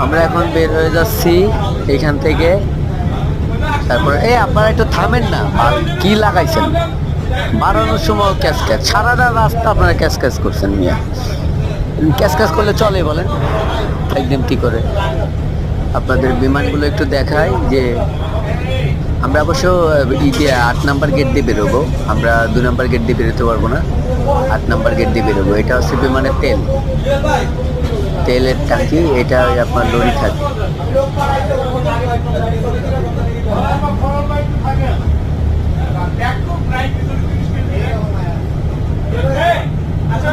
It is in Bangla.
আমরা এখন বের হয়ে যাচ্ছি এখান থেকে। তারপরে আপনারা একটু থামেন না, কি লাগাইছেন বাড়ানোর সময় ক্যাচ ক্যাচ, সারাটা রাস্তা আপনারা ক্যাচ ক্যাচ করছেন মিয়া। ক্যাচ ক্যাচ করলে চলে বলেন একদম কি করে? আপনাদের বিমানগুলো একটু দেখাই যে আমরা অবশ্য 8 নাম্বার গেট দিয়ে বেরোবো, আমরা 2 নাম্বার গেট দিয়ে বেরোতে পারবো না, 8 নাম্বার গেট দিয়ে বেরোবো। এটা হচ্ছে বিমানের তেলের ট্যাঙ্কি, এটা আপনার লরি থাকে। আচ্ছা